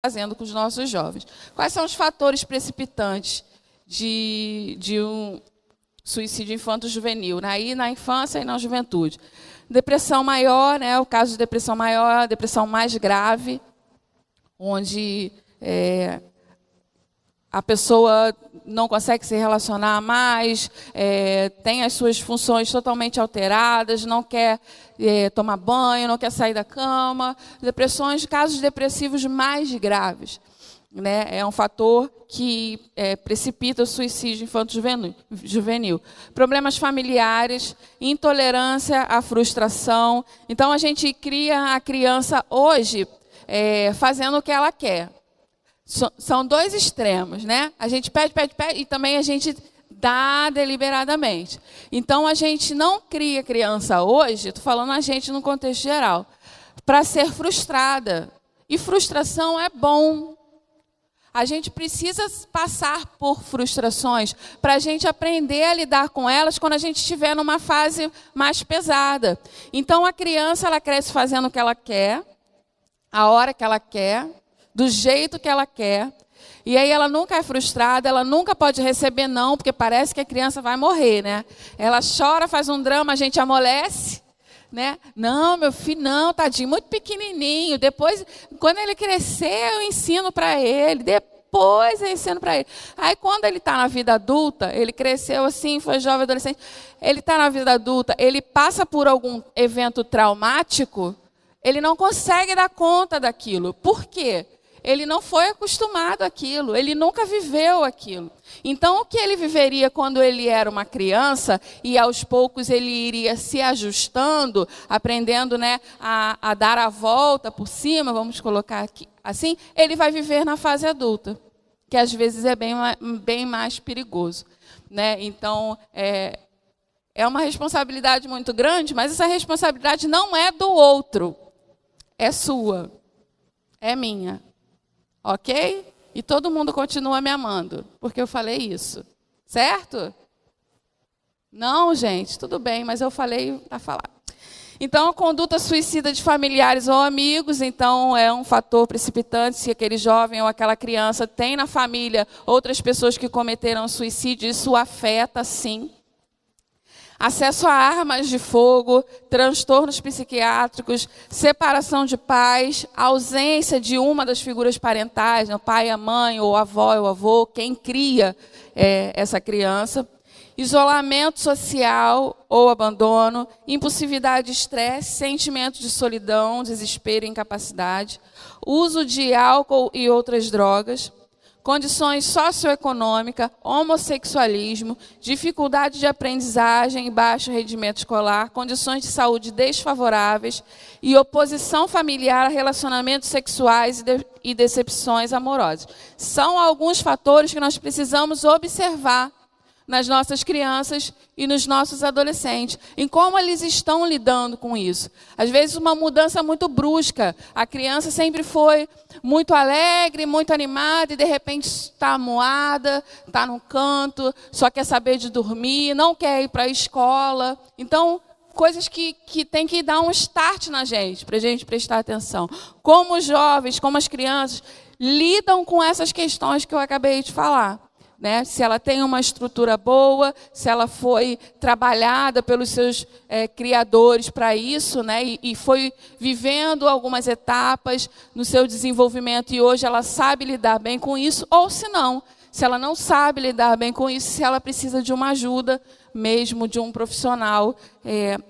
fazendo com os nossos jovens. Quais são os fatores precipitantes de um suicídio infanto-juvenil? Aí na infância e na juventude. Depressão maior, né? O caso de depressão maior, a depressão mais grave, onde a pessoa não consegue se relacionar mais, tem as suas funções totalmente alteradas, não quer tomar banho, não quer sair da cama. Depressões, casos depressivos mais graves, né? É um fator que precipita o suicídio infanto-juvenil. Problemas familiares, intolerância à frustração. Então, a gente cria a criança hoje fazendo o que ela quer. São dois extremos, né? A gente pede, e também a gente dá deliberadamente. Então, a gente não cria criança hoje, estou falando a gente no contexto geral, para ser frustrada. E frustração é bom. A gente precisa passar por frustrações para a gente aprender a lidar com elas quando a gente estiver numa fase mais pesada. Então, a criança ela cresce fazendo o que ela quer, a hora que ela quer, do jeito que ela quer. E aí ela nunca é frustrada, ela nunca pode receber não, porque parece que a criança vai morrer, né? Ela chora, faz um drama, a gente amolece, né? Não, meu filho, não, tadinho, muito pequenininho. Depois, quando ele crescer, eu ensino para ele. Depois eu ensino para ele. Aí, quando ele está na vida adulta, ele cresceu assim, foi jovem, adolescente. Ele está na vida adulta, ele passa por algum evento traumático, ele não consegue dar conta daquilo. Por quê? Ele não foi acostumado àquilo, ele nunca viveu aquilo. Então, o que ele viveria quando ele era uma criança e aos poucos ele iria se ajustando, aprendendo, né, a dar a volta por cima, vamos colocar aqui assim, ele vai viver na fase adulta, que às vezes é bem mais perigoso, né? Então, é uma responsabilidade muito grande, mas essa responsabilidade não é do outro, é sua, é minha. Ok? E todo mundo continua me amando, porque eu falei isso. Certo? Não, gente, tudo bem, mas eu falei para falar. Então, a conduta suicida de familiares ou amigos, então, é um fator precipitante. Se aquele jovem ou aquela criança tem na família outras pessoas que cometeram suicídio, isso afeta, sim. Acesso a armas de fogo, transtornos psiquiátricos, separação de pais, ausência de uma das figuras parentais, o pai, a mãe, ou a avó, ou o avô, quem cria essa criança, isolamento social ou abandono, impulsividade, estresse, sentimento de solidão, desespero e incapacidade, uso de álcool e outras drogas, condições socioeconômicas, homossexualismo, dificuldade de aprendizagem e baixo rendimento escolar, condições de saúde desfavoráveis e oposição familiar a relacionamentos sexuais e decepções amorosas. São alguns fatores que nós precisamos observar nas nossas crianças e nos nossos adolescentes, em como eles estão lidando com isso. Às vezes, uma mudança muito brusca. A criança sempre foi muito alegre, muito animada, e de repente está amuada, está no canto, só quer saber de dormir, não quer ir para a escola. Então, coisas que tem que dar um start na gente, para a gente prestar atenção. Como os jovens, como as crianças, lidam com essas questões que eu acabei de falar. Né? Se ela tem uma estrutura boa, se ela foi trabalhada pelos seus criadores para isso, né? E foi vivendo algumas etapas no seu desenvolvimento e hoje ela sabe lidar bem com isso, ou se não, se ela não sabe lidar bem com isso, se ela precisa de uma ajuda mesmo de um profissional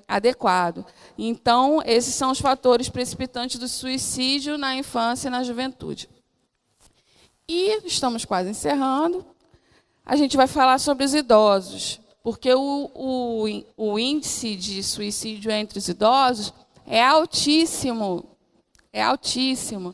adequado. Então, esses são os fatores precipitantes do suicídio na infância e na juventude. E estamos quase encerrando. A gente vai falar sobre os idosos, porque o índice de suicídio entre os idosos é altíssimo. É altíssimo.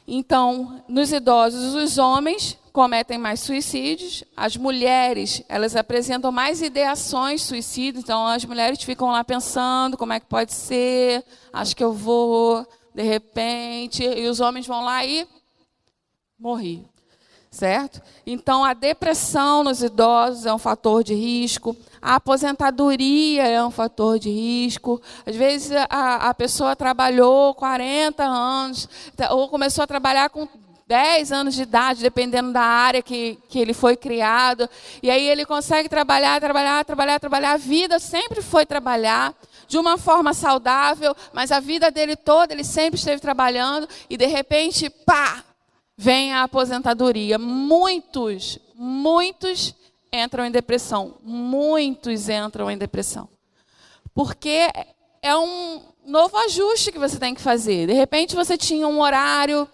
Então, nos idosos, os homens cometem mais suicídios, as mulheres, elas apresentam mais ideações suicidas, então as mulheres ficam lá pensando como é que pode ser, acho que eu vou, de repente, e os homens vão lá e morri. Certo? Então, a depressão nos idosos é um fator de risco, a aposentadoria é um fator de risco. Às vezes, a pessoa trabalhou 40 anos, ou começou a trabalhar com 10 anos de idade, dependendo da área que ele foi criado. E aí ele consegue trabalhar. A vida sempre foi trabalhar de uma forma saudável, mas a vida dele toda ele sempre esteve trabalhando e de repente, pá, vem a aposentadoria. Muitos entram em depressão. Muitos entram em depressão. Porque é um novo ajuste que você tem que fazer. De repente você tinha um horário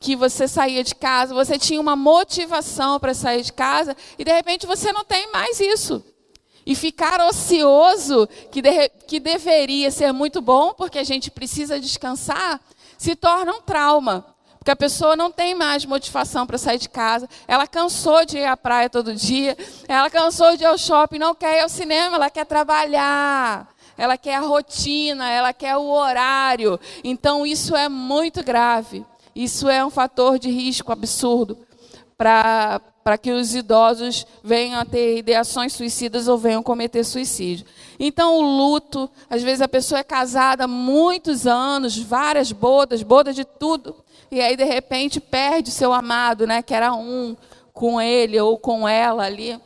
que você saía de casa, você tinha uma motivação para sair de casa e de repente você não tem mais isso. E ficar ocioso, que deveria ser muito bom, porque a gente precisa descansar, se torna um trauma. Porque a pessoa não tem mais motivação para sair de casa, ela cansou de ir à praia todo dia, ela cansou de ir ao shopping, não quer ir ao cinema, ela quer trabalhar, ela quer a rotina, ela quer o horário. Então isso é muito grave, isso é um fator de risco absurdo para que os idosos venham a ter ideações suicidas ou venham cometer suicídio. Então, o luto, às vezes a pessoa é casada há muitos anos, várias bodas de tudo, e aí, de repente, perde o seu amado, né, que era um com ele ou com ela ali.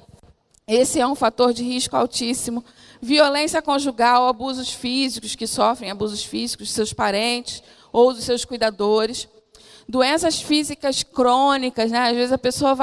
Esse é um fator de risco altíssimo. Violência conjugal, abusos físicos, que sofrem abusos físicos de seus parentes ou dos seus cuidadores. Doenças físicas crônicas, né? Às vezes a pessoa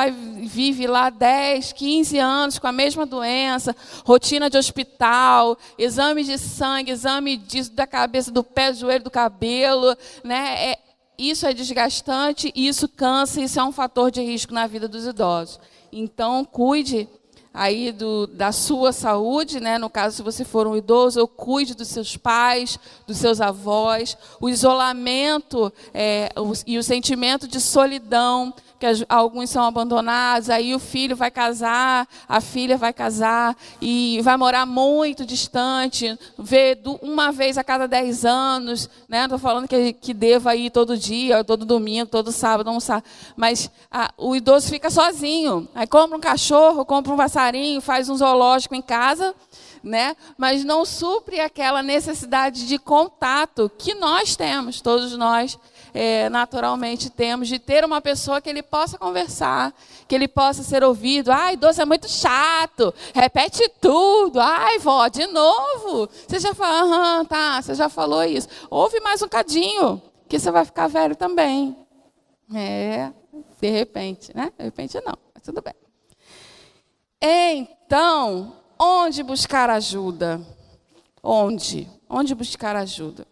vive lá 10, 15 anos com a mesma doença, rotina de hospital, exame de sangue, exame da cabeça, do pé, do joelho, do cabelo, né? Isso é desgastante, isso cansa, isso é um fator de risco na vida dos idosos. Então, cuide aí da sua saúde, né? No caso, se você for um idoso, ou cuide dos seus pais, dos seus avós. O isolamento e o sentimento de solidão, que alguns são abandonados, aí o filho vai casar, a filha vai casar e vai morar muito distante, vê uma vez a cada 10 anos, né? Não estou falando que deva ir todo dia, todo domingo, todo sábado, almoçar, mas o idoso fica sozinho, aí compra um cachorro, compra um passarinho, faz um zoológico em casa, né? Mas não supre aquela necessidade de contato que nós temos, todos nós, naturalmente temos, de ter uma pessoa que ele possa conversar, que ele possa ser ouvido. Ai, idoso é muito chato, repete tudo. Ai, vó, de novo. Você já falou, tá, você já falou isso. Ouve mais um cadinho, que você vai ficar velho também. De repente, né? De repente não, mas tudo bem. Então, onde buscar ajuda? Onde buscar ajuda?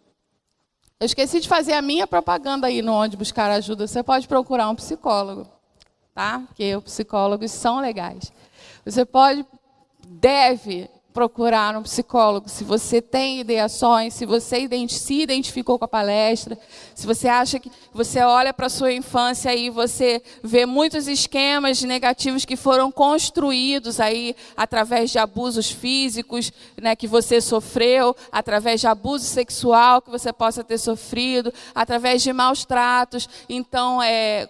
Eu esqueci de fazer a minha propaganda aí no Onde Buscar Ajuda. Você pode procurar um psicólogo, tá? Porque os psicólogos são legais. Você deve procurar um psicólogo se você tem ideações, se você se identificou com a palestra, se você acha que você olha para a sua infância e você vê muitos esquemas negativos que foram construídos aí através de abusos físicos, né, que você sofreu, através de abuso sexual que você possa ter sofrido, através de maus tratos. Então,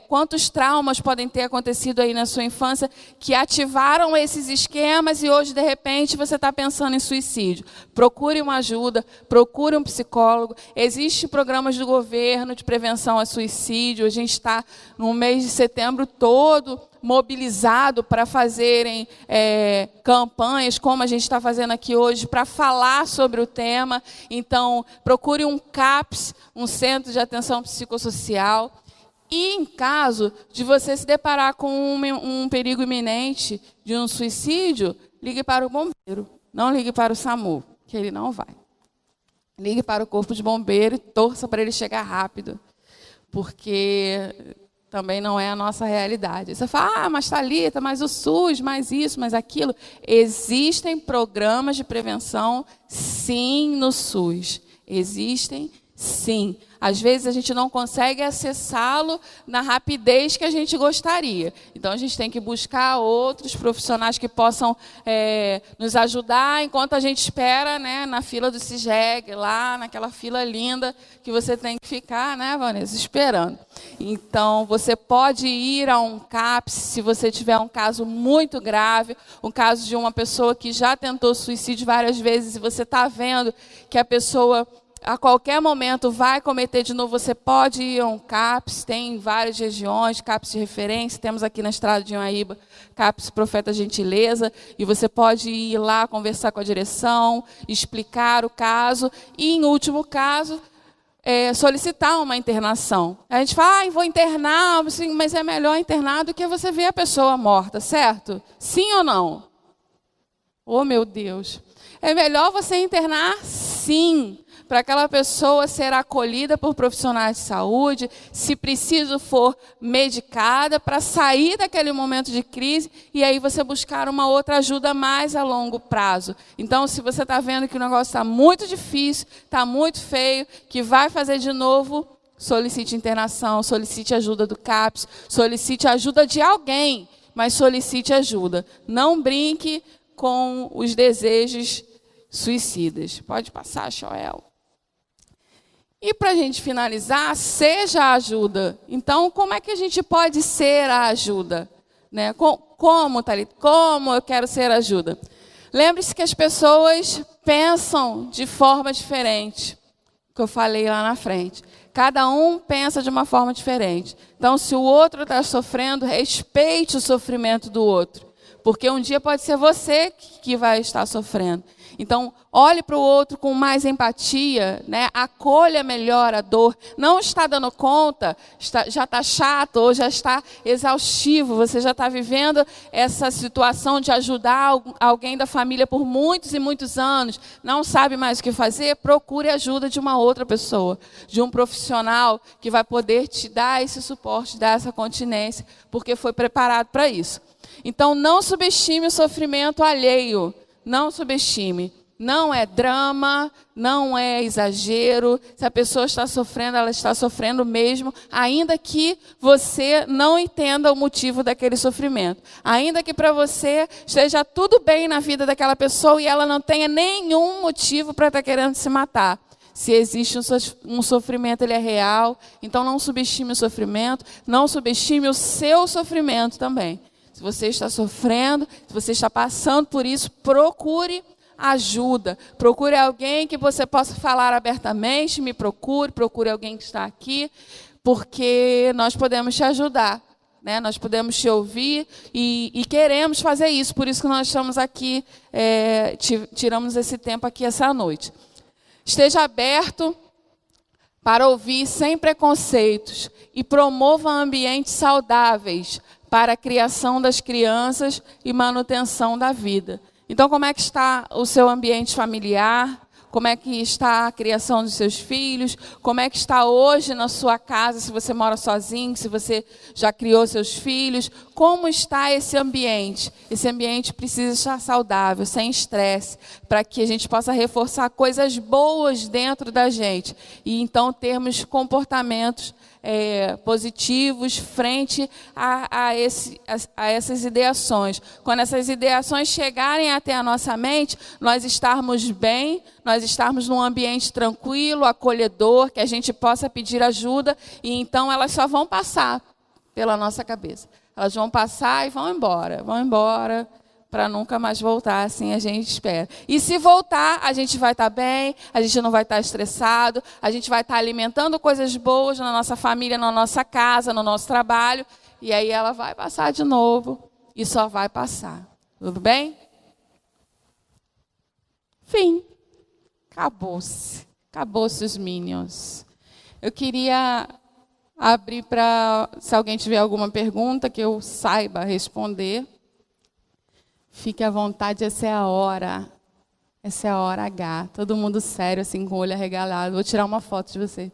quantos traumas podem ter acontecido aí na sua infância que ativaram esses esquemas e hoje, de repente, você está pensando em suicídio? Procure uma ajuda, procure um psicólogo. Existem programas do governo de prevenção a suicídio. A gente está no mês de setembro todo mobilizado para fazerem campanhas, como a gente está fazendo aqui hoje, para falar sobre o tema. Então, procure um CAPS, um Centro de Atenção Psicossocial. E em caso de você se deparar com um perigo iminente de um suicídio, ligue para o bombeiro. Não ligue para o SAMU, que ele não vai. Ligue para o corpo de bombeiro e torça para ele chegar rápido, porque também não é a nossa realidade. Você fala, mas Thalita, mas o SUS, mais isso, mais aquilo. Existem programas de prevenção, sim, no SUS. Existem, sim. Às vezes a gente não consegue acessá-lo na rapidez que a gente gostaria. Então a gente tem que buscar outros profissionais que possam nos ajudar enquanto a gente espera, né, na fila do CIGEG, lá naquela fila linda que você tem que ficar, né, Vanessa, esperando. Então você pode ir a um CAPS se você tiver um caso muito grave, um caso de uma pessoa que já tentou suicídio várias vezes e você está vendo que a pessoa a qualquer momento vai cometer de novo, você pode ir a um CAPS, tem em várias regiões, CAPS de referência, temos aqui na estrada de Unaíba, CAPS Profeta Gentileza, e você pode ir lá conversar com a direção, explicar o caso, e em último caso, solicitar uma internação. A gente fala, vou internar, mas é melhor internar do que você ver a pessoa morta, certo? Sim ou não? Oh, meu Deus. É melhor você internar, sim, para aquela pessoa ser acolhida por profissionais de saúde, se preciso for medicada, para sair daquele momento de crise e aí você buscar uma outra ajuda mais a longo prazo. Então, se você está vendo que o negócio está muito difícil, está muito feio, que vai fazer de novo, solicite internação, solicite ajuda do CAPS, solicite ajuda de alguém, mas solicite ajuda. Não brinque com os desejos suicidas. Pode passar, Joel. E para a gente finalizar, seja a ajuda. Então, como é que a gente pode ser a ajuda? Né? Como, Thalita? Como eu quero ser a ajuda? Lembre-se que as pessoas pensam de forma diferente, que eu falei lá na frente. Cada um pensa de uma forma diferente. Então, se o outro está sofrendo, respeite o sofrimento do outro. Porque um dia pode ser você que vai estar sofrendo. Então, olhe para o outro com mais empatia, né? Acolha melhor a dor. Não está dando conta, já está chato ou já está exaustivo. Você já está vivendo essa situação de ajudar alguém da família por muitos e muitos anos. Não sabe mais o que fazer? Procure ajuda de uma outra pessoa, de um profissional que vai poder te dar esse suporte, dar essa continência, porque foi preparado para isso. Então, não subestime o sofrimento alheio. Não subestime. Não é drama, não é exagero. Se a pessoa está sofrendo, ela está sofrendo mesmo, ainda que você não entenda o motivo daquele sofrimento. Ainda que para você esteja tudo bem na vida daquela pessoa e ela não tenha nenhum motivo para estar querendo se matar. Se existe um sofrimento, ele é real. Então, não subestime o sofrimento, não subestime o seu sofrimento também. Se você está sofrendo, se você está passando por isso, procure ajuda. Procure alguém que você possa falar abertamente, procure alguém que está aqui, porque nós podemos te ajudar, né? Nós podemos te ouvir e queremos fazer isso. Por isso que nós estamos aqui, tiramos esse tempo aqui essa noite. Esteja aberto para ouvir sem preconceitos e promova ambientes saudáveis para a criação das crianças e manutenção da vida. Então, como é que está o seu ambiente familiar? Como é que está a criação dos seus filhos? Como é que está hoje na sua casa, se você mora sozinho, se você já criou seus filhos? Como está esse ambiente? Esse ambiente precisa estar saudável, sem estresse, para que a gente possa reforçar coisas boas dentro da gente. E então termos comportamentos positivos frente a essas ideações. Quando essas ideações chegarem até a nossa mente, nós estarmos bem, nós estarmos num ambiente tranquilo, acolhedor, que a gente possa pedir ajuda, e então elas só vão passar pela nossa cabeça. Elas vão passar e vão embora para nunca mais voltar, assim a gente espera. E se voltar, a gente vai estar bem, a gente não vai estar estressado, a gente vai estar alimentando coisas boas na nossa família, na nossa casa, no nosso trabalho, e aí ela vai passar de novo e só vai passar. Tudo bem? Fim. Acabou-se. Acabou-se os Minions. Eu queria abrir para, se alguém tiver alguma pergunta, que eu saiba responder. Fique à vontade, essa é a hora. Essa é a hora H. Todo mundo sério, assim, com o olho arregalado. Vou tirar uma foto de vocês.